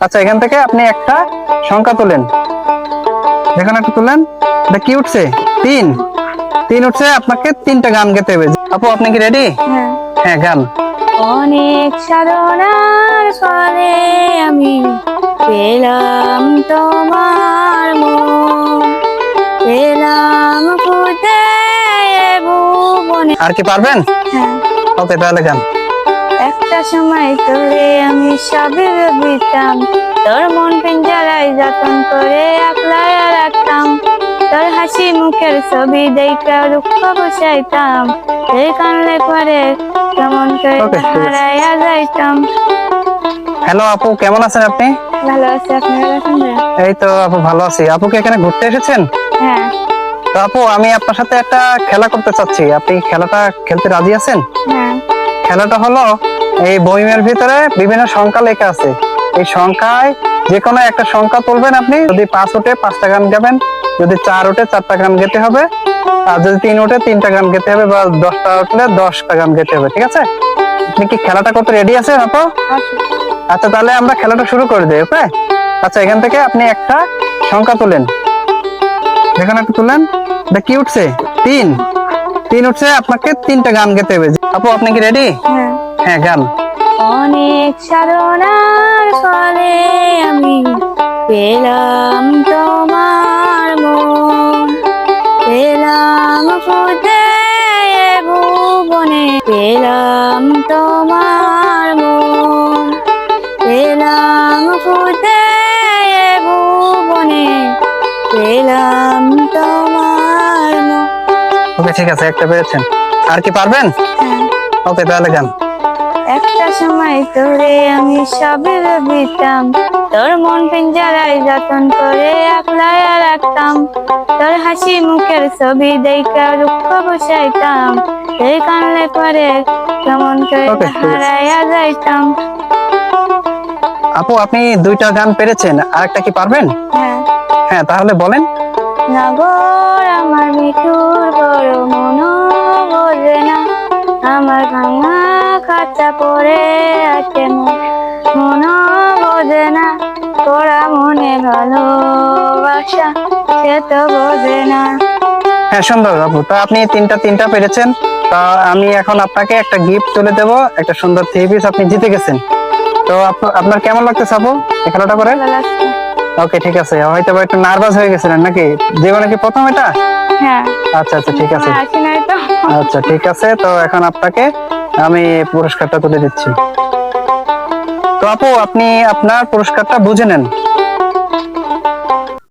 আচ্ছা, এখান থেকে আপনি একটা সংখ্যা তোলেন। দেখুন, একটা তুলেন। এটা কি উঠছে? 3 3 উঠছে। আপনাকে 3টা গান গেতে হবে। আপু, আপনি কি রেডি? হ্যাঁ। হ্যাঁ, গান। অনেক সাধনার ফলে আমি পেলাম তোমার মন, পেলাম খুঁজে এ ভুবনে। আর কি পারবেন? হ্যাঁ। ওকে, তাহলে গান। একটা সময় তোরে আমি সবই ভেবেছিলাম, তোর মন পিঞ্জরায় যতন করে একলাই রাখতাম, তোর হাসি মুখের ছবি দেখা দুঃখ বসাইতাম, এই কানলে পরে কেমন করে Okay, ঠিক আছে। হারাইয়া যাইতাম। হ্যালো আপু, কেমন আছেন আপনি? ভালো আছে, আপনারা আছেন? এই তো আপু, ভালো আছি। আপু কি এখানে ঘুরতে এসেছেন? হ্যাঁ। তো আপু, আমি আপনার সাথে একটা খেলা করতে চাচ্ছি। আপনি খেলাটা খেলতে রাজি আছেন? হ্যাঁ। খেলাটা হলো, এই বইমের ভিতরে বিভিন্ন সংখ্যা লেখা আছে। এই সংখ্যায় যে কোনো একটা সংখ্যা তুলবেন আপনি। যদি 5 ওঠে 5টা গান গাবেন, যদি 4 ওঠে 4টা গান গেতে হবে, আর যদি 3 ওঠে 3টা গান গেতে হবে, বা 10টা উঠলে 10টা গান গেতে হবে। ঠিক আছে? আপনি কি খেলাটা করতে রেডি আছেন আপু? আচ্ছা, তাহলে আমরা খেলাটা শুরু করে দিই। ওকে? আচ্ছা, এখান থেকে আপনি একটা সংখ্যা তুলেন। দেখুন, একটা তুলেন। এটা কি উঠছে? 3 উঠছে। আপনাকে 3টা গান গেতে হবে। আপু, আপনি কি রেডি? হ্যাঁ। হ্যাঁ, গান। অনেক সাধনার ফলে আমি পেলাম তোমার মন, পেলাম খুঁজে এ ভুবনে, পেলাম তোমার মন, পেলাম খুঁজে এ ভুবনে, পেলাম তোমার মন। ওকে, ঠিক আছে, একটা পেরেছেন। আর কি পারবেন? হ্যাঁ। ওকে, তাহলে গান। একটা সময় তোরে আমি সবই ভেবেছিলাম, তোর মন পিঞ্জরায় যতন করে একলাই রাখতাম, তোর হাসি মুখের ছবি দেখা দুঃখ বসাইতাম, এই কানলে পরে কেমন করে Okay, ঠিক আছে। হারাইয়া যাইতাম। আপু, আপনি 2টা গান পেরেছেন, আর একটা কি পারবেন? হ্যাঁ। হ্যাঁ, তাহলে বলেন। নগর আমার মিঠুর বড় মন বোঝে না, আমার ভাঙা কাঁচা পড়ে আছে মন বোঝে না, তোরা মনে ভালোবাসা সে তো বোঝে না। হ্যাঁ, সুন্দর আপু। তা আপনি তিনটা পেরেছেন। তা আমি এখন আপনাকে একটা গিফট তুলে দেবো, একটা সুন্দর 3 পিস আপনি জিতে গেছেন। তো আপনার কেমন লাগতেছে আপু এই খেলাটা করে? ভালো লাগছে। ওকে, ঠিক আছে। হয়তো বা একটু নার্ভাস হয়ে গেছিলেন নাকি? জীবনে কি প্রথম এটা? হ্যাঁ। আচ্ছা, আচ্ছা, ঠিক আছে। আসি নাই তো। আচ্ছা, ঠিক আছে। তো এখন আপনাকে আমি পুরস্কারটা তুলে দিচ্ছি। তো আপু, আপনি আপনার পুরস্কারটা বুঝে নেন।